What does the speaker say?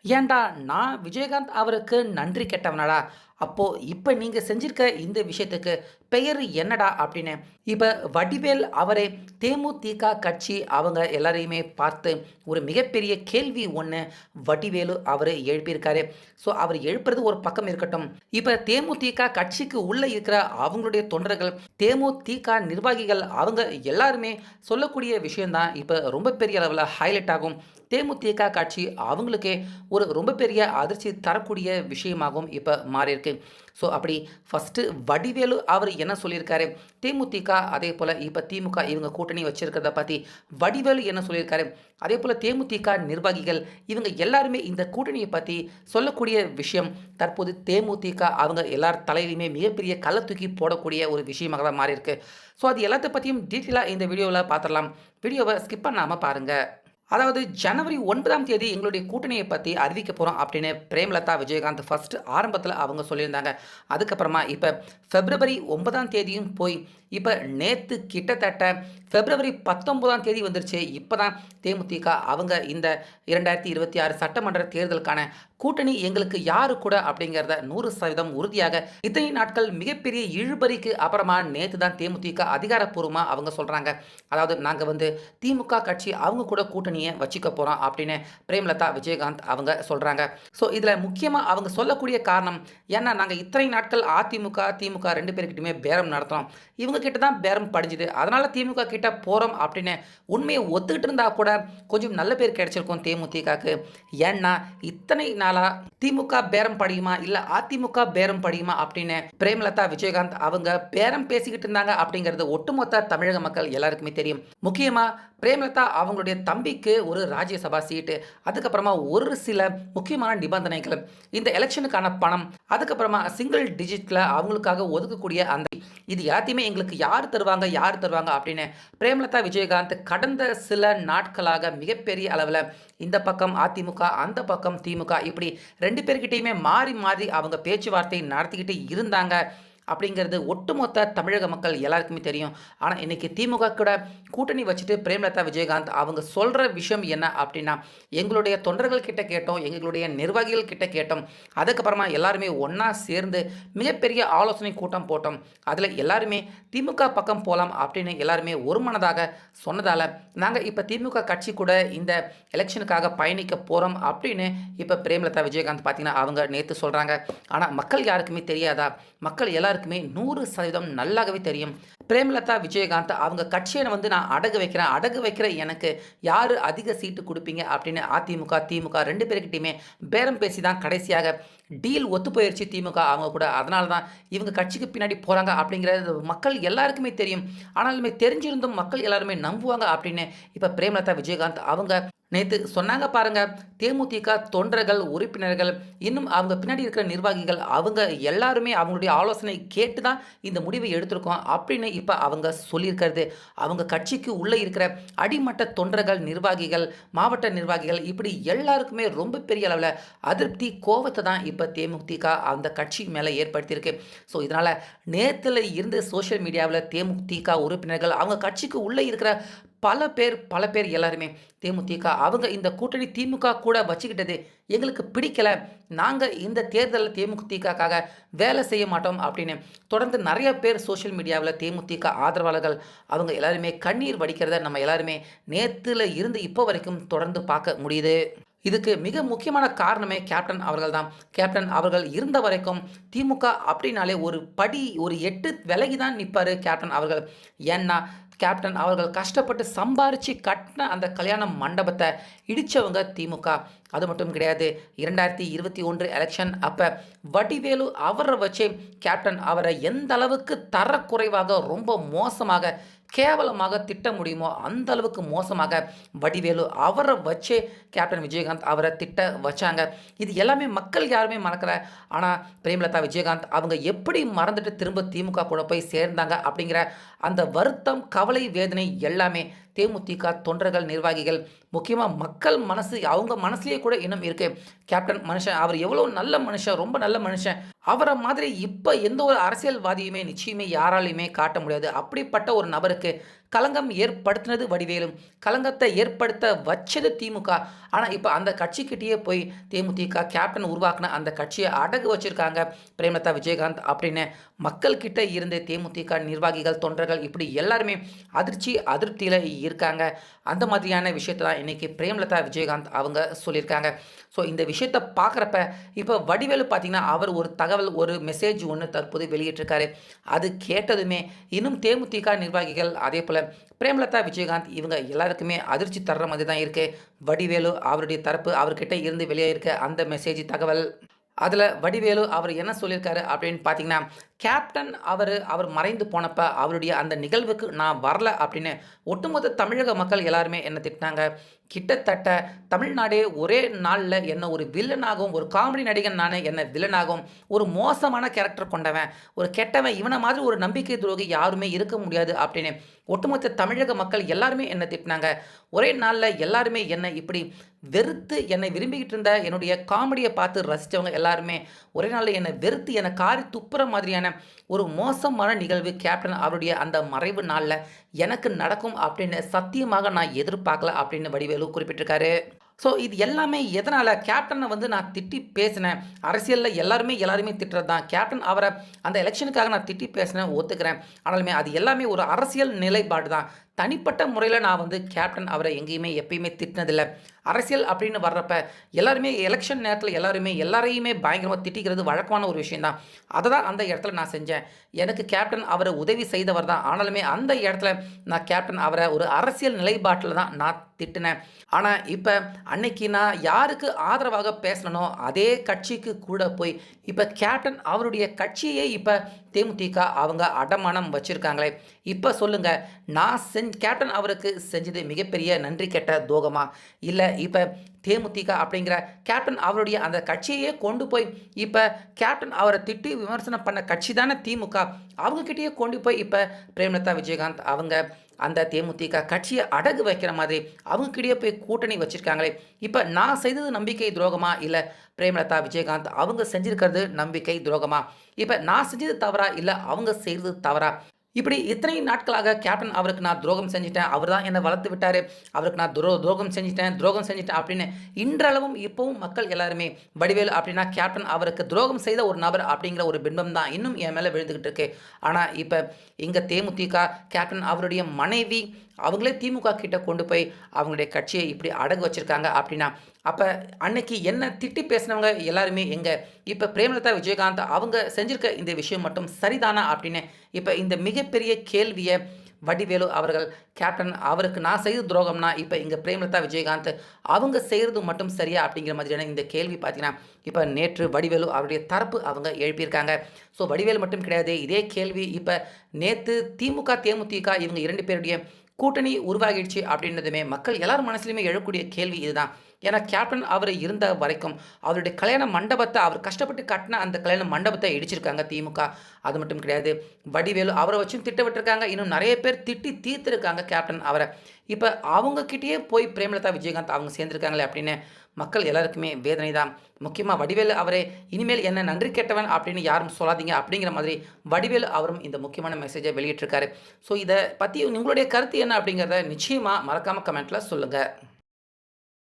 ஏன்டா நான் விஜயகாந்த் அவருக்கு நன்றி கெட்டவனாடா? அப்போ இப்ப நீங்க செஞ்சிருக்க இந்த விஷயத்துக்கு பெயர் என்னடா? அப்படின்னு இப்ப வடிவேல் அவரே தேமுதிக கட்சி அவங்க எல்லாரையுமே பார்த்து ஒரு மிகப்பெரிய கேள்வி ஒண்ணு வடிவேலு அவரு எழுப்பியிருக்காரு. ஸோ அவர் எழுப்புறது ஒரு பக்கம் இருக்கட்டும். இப்ப தேமுதிக கட்சிக்கு உள்ள இருக்கிற அவங்களுடைய தொண்டர்கள், தேமுதிக நிர்வாகிகள் அவங்க எல்லாருமே சொல்லக்கூடிய விஷயம் தான் இப்ப ரொம்ப பெரிய அளவுல ஹைலைட் ஆகும். தேமுதிக கட்சி அவங்களுக்கே ஒரு ரொம்ப பெரிய அதிர்ச்சி தரக்கூடிய விஷயமாகவும் இப்போ மாறியிருக்கு. ஸோ அப்படி ஃபஸ்ட்டு வடிவேலு அவர் என்ன சொல்லியிருக்காரு, தேமுதிக அதே போல் இப்போ திமுக இவங்க கூட்டணி வச்சிருக்கிறத பற்றி வடிவேலு என்ன சொல்லியிருக்காரு, அதே போல் தேமுதிக நிர்வாகிகள் இவங்க எல்லாருமே இந்த கூட்டணியை பற்றி சொல்லக்கூடிய விஷயம் தற்போது தேமுதிக அவங்க எல்லார் தலையிலுமே மிகப்பெரிய கள்ள தூக்கி போடக்கூடிய ஒரு விஷயமாக தான் மாறியிருக்கு. ஸோ அது எல்லாத்த பற்றியும் டீட்டெயிலாக இந்த வீடியோவில் பார்த்துடலாம். வீடியோவை ஸ்கிப் பண்ணாமல் பாருங்கள். அதாவது ஜனவரி 9ஆம் தேதி எங்களுடைய கூட்டணியை பற்றி அறிவிக்க போகிறோம் அப்படின்னு பிரேமலதா விஜயகாந்த் ஃபஸ்ட்டு ஆரம்பத்தில் அவங்க சொல்லியிருந்தாங்க. அதுக்கப்புறமா இப்போ பிப்ரவரி 9ஆம் தேதியும் போய் இப்போ நேற்று கிட்டத்தட்ட பிப்ரவரி 19ஆம் தேதி வந்துருச்சு. இப்போ தான் தேமுதிக அவங்க இந்த 2026 சட்டமன்ற தேர்தலுக்கான கூட்டணி எங்களுக்கு யாரு கூட அப்படிங்கிறத 100% உறுதியாக இத்தனை நாட்கள் மிகப்பெரிய இழுபறிக்கு அப்புறமா நேற்று தான் தேமுதிக அதிகாரப்பூர்வமாக அவங்க சொல்கிறாங்க. அதாவது நாங்கள் வந்து திமுக கட்சி அவங்க கூட கூட்டணியை வச்சுக்க போகிறோம் அப்படின்னு பிரேமலதா விஜயகாந்த் அவங்க சொல்கிறாங்க. ஸோ இதில் முக்கியமாக அவங்க சொல்லக்கூடிய காரணம் ஏன்னா நாங்கள் இத்தனை நாட்கள் அதிமுக திமுக ரெண்டு பேருக்கிட்டுமே பேரம் நடத்துகிறோம். இவங்க கிட்ட தான் பேரம் படிஞ்சுது. அதனால் திமுக கிட்ட போகிறோம் அப்படின்னு உண்மையை ஒத்துக்கிட்டு இருந்தால் கூட கொஞ்சம் நல்ல பேர் கிடைச்சிருக்கும் தேமுதிகக்கு. ஏன்னா இத்தனை நாளாக திமுக பேரம் படியுமா இல்லை அதிமுக பேரம் படியுமா அப்படின்னு பிரேமலதா விஜயகாந்த் அவங்க பேரம் பேசிக்கிட்டு இருந்தாங்க அப்படிங்கிறது ஒட்டுமொத்த தமிழக மக்கள் எல்லாருக்குமே தெரியும். முக்கியமாக பிரேமலதா அவங்களுடைய தம்பிக்கு ஒரு ராஜ்யசபா சீட்டு, அதுக்கப்புறமா ஒரு சில முக்கியமான நிபந்தனைகள், இந்த எலெக்ஷனுக்கான பணம், அதுக்கப்புறமா சிங்கிள் டிஜிட்டில் அவங்களுக்காக ஒதுக்கக்கூடிய அந்த இது எல்லாத்தையுமே எங்களுக்கு யார் தருவாங்க யார் தருவாங்க அப்படின்னு பிரேமலதா விஜயகாந்த் கடந்த சில நாட்களாக மிகப்பெரிய அளவில் இந்த பக்கம் அதிமுக அந்த பக்கம் திமுக இப்படி ரெண்டு பேர்கிட்டையுமே மாறி மாறி அவங்க பேச்சுவார்த்தை நடத்திக்கிட்டு இருந்தாங்க அப்படிங்கிறது ஒட்டுமொத்த தமிழக மக்கள் எல்லாருக்குமே தெரியும். ஆனால் இன்றைக்கி திமுக கூட கூட்டணி வச்சுட்டு பிரேமலதா விஜயகாந்த் அவங்க சொல்கிற விஷயம் என்ன அப்படின்னா, எங்களுடைய தொண்டர்கள் கிட்ட கேட்டோம், எங்களுடைய நிர்வாகிகள் கிட்ட கேட்டோம், அதுக்கப்புறமா எல்லாருமே ஒன்றா சேர்ந்து மிகப்பெரிய ஆலோசனை கூட்டம் போட்டோம். அதில் எல்லாருமே திமுக பக்கம் போகலாம் அப்படின்னு எல்லாருமே ஒரு மனதாக சொன்னதால் நாங்கள் இப்போ திமுக கட்சி கூட இந்த எலெக்ஷனுக்காக பயணிக்க போகிறோம் அப்படின்னு இப்போ பிரேமலதா விஜயகாந்த் பார்த்தீங்கன்னா அவங்க நேற்று சொல்கிறாங்க. ஆனால் மக்கள் யாருக்குமே தெரியாதா? மக்கள் எல்லாருக்குமே 100% நல்லாகவே தெரியும். பிரேமலதா விஜயகாந்த் அவங்க கட்சியை வந்து நான் அடகு வைக்கிறேன், அடகு வைக்கிற எனக்கு யார் அதிக சீட்டு கொடுப்பீங்க அப்படின்னு அதிமுக திமுக ரெண்டு பேருக்கிட்டையுமே பேரம் பேசி தான் கடைசியாக டீல் ஒத்து போயிடுச்சு திமுக அவங்க கூட. அதனால தான் இவங்க கட்சிக்கு பின்னாடி போகிறாங்க அப்படிங்கிறது மக்கள் எல்லாருக்குமே தெரியும். ஆனாலுமே தெரிஞ்சிருந்தும் மக்கள் எல்லாருமே நம்புவாங்க அப்படின்னு இப்போ பிரேமலதா விஜயகாந்த் அவங்க நேற்று சொன்னாங்க பாருங்க. தேமுதிக தொண்டர்கள் உறுப்பினர்கள் இன்னும் அவங்க பின்னாடி இருக்கிற நிர்வாகிகள் அவங்க எல்லாருமே அவங்களுடைய ஆலோசனை கேட்டு தான் இந்த முடிவை எடுத்திருக்கோம் அப்படின்னு இப்போ அவங்க சொல்லியிருக்கிறது. அவங்க கட்சிக்கு உள்ளே இருக்கிற அடிமட்ட தொண்டர்கள் நிர்வாகிகள் மாவட்ட நிர்வாகிகள் இப்படி எல்லாருக்குமே ரொம்ப பெரிய அளவில் அதிருப்தி கோவத்தை தான் இப்போ தேமுதிக அந்த கட்சி மேலே ஏற்படுத்தியிருக்கு. ஸோ இதனால் நேற்றுல இருந்து சோஷியல் மீடியாவில் தேமுதிக உறுப்பினர்கள் அவங்க கட்சிக்கு உள்ளே இருக்கிற பல பேர் எல்லாருமே தேமுதிக அவங்க இந்த கூட்டணி திமுக கூட வச்சுக்கிட்டது எங்களுக்கு பிடிக்கல, நாங்கள் இந்த தேர்தலில் தேமுதிகக்காக வேலை செய்ய மாட்டோம் அப்படின்னு தொடர்ந்து நிறைய பேர் சோஷியல் மீடியாவில் தேமுதிக ஆதரவாளர்கள் அவங்க எல்லாருமே கண்ணீர் வடிக்கிறத நம்ம எல்லாருமே நேற்றுல இருந்து இப்போ வரைக்கும் தொடர்ந்து பார்க்க முடியுது. இதுக்கு மிக முக்கியமான காரணமே கேப்டன் அவர்கள் தான். கேப்டன் அவர்கள் இருந்த வரைக்கும் திமுக அப்படின்னாலே ஒரு படி ஒரு 8 விலகி தான் நிற்பார் கேப்டன் அவர்கள். ஏன்னா கேப்டன் அவர்கள் கஷ்டப்பட்டு சம்பாரித்து கட்டின அந்த கல்யாண மண்டபத்தை இடித்தவங்க திமுக. அது மட்டும் கிடையாது, 2021 எலெக்ஷன் அப்போ வடிவேலு அவரை வச்சு கேப்டன் அவரை எந்த அளவுக்கு தரக்குறைவாக ரொம்ப மோசமாக கேவலமாக திட்ட முடியுமோ அந்த அளவுக்கு மோசமாக வடிவேலு அவரை வச்சு கேப்டன் விஜயகாந்த் அவரை திட்ட வச்சாங்க. இது எல்லாமே மக்கள் யாருமே மறக்கலை. ஆனால் பிரேமலதா விஜயகாந்த் அவங்க எப்படி மறந்துட்டு திரும்ப திமுக கூட போய் சேர்ந்தாங்க அப்படிங்கிற அந்த வருத்தம் கவலை வேதனை எல்லாமே தேமுதிக தொண்டர்கள் நிர்வாகிகள் முக்கியமாக மக்கள் மனசு அவங்க மனசுலேயே கூட இன்னும் இருக்குது. கேப்டன் மனுஷன் அவர் எவ்வளோ நல்ல மனுஷன், ரொம்ப நல்ல மனுஷன். அவரை மாதிரி இப்போ எந்த ஒரு அரசியல்வாதியுமே நிச்சயமே யாராலையுமே காட்ட முடியாது. அப்படிப்பட்ட ஒரு நபருக்கு களங்கம் ஏற்படுத்தினது வடிவேலு, களங்கத்தை ஏற்படுத்த வச்சது திமுக. ஆனால் இப்போ அந்த கட்சிக்கிட்டேயே போய் தேமுதிக கேப்டன் உருவாக்குன அந்த கட்சியை அடகு வச்சிருக்காங்க பிரேமலதா விஜயகாந்த் அப்படின்னு மக்கள்கிட்ட இருந்து தேமுதிக நிர்வாகிகள், தொண்டர்கள் இப்படி எல்லாருமே அதிருப்தியில் இருக்காங்க. அந்த மாதிரியான விஷயத்தை தான் இன்றைக்கி பிரேமலதா விஜயகாந்த் அவங்க சொல்லியிருக்காங்க. ஸோ இந்த விஷயத்தை பார்க்குறப்ப இப்போ வடிவேலு பார்த்திங்கன்னா அவர் ஒரு தகவல், ஒரு மெசேஜ் ஒன்று தற்போது வெளியிட்டிருக்காரு. அது கேட்டதுமே இன்னும் தேமுதிக நிர்வாகிகள், அதே போல் பிரேமலதா விஜயகாந்த் இவங்க எல்லாருக்குமே அதிர்ச்சி தர்ற மாதிரி தான் இருக்குது. வடிவேலு அவருடைய தரப்பு அவர்கிட்ட இருந்து வெளியே இருக்க அந்த மெசேஜ் தகவல், அதில் வடிவேலு அவர் என்ன சொல்லியிருக்காரு அப்படின்னு பார்த்தீங்கன்னா, கேப்டன் அவர் மறைந்து போனப்போ அவருடைய அந்த நிகழ்வுக்கு நான் வரல அப்படின்னு ஒட்டுமொத்த தமிழக மக்கள் எல்லாருமே என்ன திட்டினாங்க. கிட்டத்தட்ட தமிழ்நாடே ஒரே நாளில் என்ன ஒரு வில்லனாகவும், ஒரு காமெடி நடிகன் நானே என்ன வில்லனாகவும், ஒரு மோசமான கேரக்டர் கொண்டவன், ஒரு கெட்டவன், இவனை மாதிரி ஒரு நம்பிக்கை துரோகி யாருமே இருக்க முடியாது அப்படின்னு ஒட்டுமொத்த தமிழக மக்கள் எல்லாருமே என்ன திட்டினாங்க. ஒரே நாளில் எல்லாருமே என்னை இப்படி வெறுத்து, என்னை விரும்பிக்கிட்டு இருந்த என்னுடைய காமெடியை பார்த்து ரசித்தவங்க எல்லாருமே ஒரே நாளில் என்னை வெறுத்து என்னை காரி துப்புற மாதிரியான ஒரு மோசமான நிகழ்வு கேப்டன் அவருடைய அந்த மறைவு நாளில் எனக்கு நடக்கும் அப்படின்னு சத்தியமாக நான் எதிர்பார்க்கல அப்படின்னு வடிவேலு குறிப்பிட்டிருக்காரு. ஸோ இது எல்லாமே எதனால் கேப்டனை நான் திட்டி பேசினேன். அரசியலில் எல்லாருமே திட்டுறது தான். கேப்டன் அவரை அந்த எலெக்ஷனுக்காக நான் திட்டி பேசினேன், ஒத்துக்கிறேன். ஆனாலுமே அது எல்லாமே ஒரு அரசியல் நிலைப்பாடு தான். தனிப்பட்ட முறையில் நான் கேப்டன் அவரை எங்கேயுமே எப்பயுமே திட்டினதில்லை. அரசியல் அப்படின்னு வர்றப்ப எல்லாருமே எலெக்ஷன் நேரத்தில் எல்லாரையுமே பயங்கரமாக திட்டிக்கிறது வழக்கமான ஒரு விஷயந்தான். அதை தான் அந்த இடத்துல நான் செஞ்சேன். எனக்கு கேப்டன் அவரை உதவி செய்தவர் தான். ஆனாலுமே அந்த இடத்துல நான் கேப்டன் அவரை ஒரு அரசியல் நிலைப்பாட்டில் தான் நான் திட்டினேன். ஆனால் இப்போ அன்னைக்கு நான் யாருக்கு ஆதரவாக பேசணும் அதே கட்சிக்கு கூட போய் இப்போ கேப்டன் அவருடைய கட்சியை இப்போ தேமுதிக அவங்க அடமானம் வச்சுருக்காங்களே. இப்போ சொல்லுங்கள், நான் கேப்டன் அவருக்கு செஞ்சது மிகப்பெரிய நன்றி கெட்ட துரோகமா? இல்லை இப்போ தேமுதிக அப்படிங்கிற கேப்டன் அவருடைய அந்த கட்சியே கொண்டு போய் இப்போ கேப்டன் அவரை திட்டி விமர்சனம் பண்ண கட்சி தானே திமுக, அவங்கக்கிட்டேயே கொண்டு போய் இப்போ பிரேமலதா விஜயகாந்த் அவங்க அந்த தேமுதிக கட்சியை அடகு வைக்கிற மாதிரி அவங்கக்கிட்டேயே போய் கூட்டணி வச்சுருக்காங்களே. இப்போ நான் செய்தது நம்பிக்கை துரோகமா? இல்லை பிரேமலதா விஜயகாந்த் அவங்க செஞ்சுருக்கிறது நம்பிக்கை துரோகமா? இப்போ நான் செஞ்சது தவறா? இல்லை அவங்க செய்கிறது தவறா? இப்படி இத்தனை நாட்களாக கேப்டன் அவருக்கு நான் துரோகம் செஞ்சிட்டேன், அவர் தான் என்னை வளர்த்து விட்டார், அவருக்கு நான் துரோகம் செஞ்சிட்டேன் அப்படின்னு இன்றளவும் இப்போவும் மக்கள் எல்லாருமே வடிவேலு அப்படின்னா கேப்டன் அவருக்கு துரோகம் செய்த ஒரு நபர் அப்படிங்கிற ஒரு பின்பம் தான் இன்னும் என் மேலே விழுந்துக்கிட்டு இருக்கு. ஆனால் இப்போ இங்கே தேமுதிக கேப்டன் அவருடைய மனைவி அவங்களே திமுக கிட்ட கொண்டு போய் அவங்களுடைய கட்சியை இப்படி அடகு வச்சுருக்காங்க அப்படின்னா அப்போ அன்னைக்கு என்ன திட்டி பேசினவங்க எல்லாருமே எங்கே? இப்போ பிரேமலதா விஜயகாந்த் அவங்க செஞ்சுருக்க இந்த விஷயம் மட்டும் சரிதானா அப்படின்னு இப்போ இந்த மிகப்பெரிய கேள்வியை வடிவேலு அவர்கள் கேப்டன் அவருக்கு நான் செய்த துரோகம்னா இப்போ இங்கே பிரேமலதா விஜயகாந்த் அவங்க செய்கிறது மட்டும் சரியா அப்படிங்கிற மாதிரியான இந்த கேள்வி பார்த்தீங்கன்னா இப்போ நேற்று வடிவேலு அவருடைய தரப்பு அவங்க எழுப்பியிருக்காங்க. ஸோ வடிவேலு மட்டும் கிடையாது, இதே கேள்வி இப்போ நேற்று திமுக தேமுதிக இவங்க 2 பேருடைய கூட்டணி உருவாகிடுச்சு அப்படின்றதுமே மக்கள் எல்லார் மனசுலையுமே எழக்கூடிய கேள்வி இதுதான். ஏன்னா கேப்டன் அவர் இருந்த வரைக்கும் அவருடைய கல்யாண மண்டபத்தை அவர் கஷ்டப்பட்டு கட்டின அந்த கல்யாண மண்டபத்தை இடிச்சிருக்காங்க திமுக. அது மட்டும் கிடையாது, வடிவேலு அவரை வச்சும் திட்டவிட்டிருக்காங்க, இன்னும் நிறைய பேர் திட்டி தீர்த்துருக்காங்க கேப்டன் அவரை. இப்போ அவங்கக்கிட்டேயே போய் பிரேமலதா விஜயகாந்த் அவங்க சேர்ந்துருக்காங்களே அப்படின்னு மக்கள் எல்லாருக்குமே வேதனை தான். முக்கியமாக வடிவேலு அவரே இனிமேல் என்ன நன்றி கெட்டவன் அப்படின்னு யாரும் சொல்லாதீங்க அப்படிங்கிற மாதிரி வடிவேலு அவரும் இந்த முக்கியமான மெசேஜை வெளியிட்டிருக்காரு. ஸோ இதை பற்றி உங்களுடைய கருத்து என்ன அப்படிங்கிறத நிச்சயமாக மறக்காமல் கமெண்ட்டில் சொல்லுங்கள்.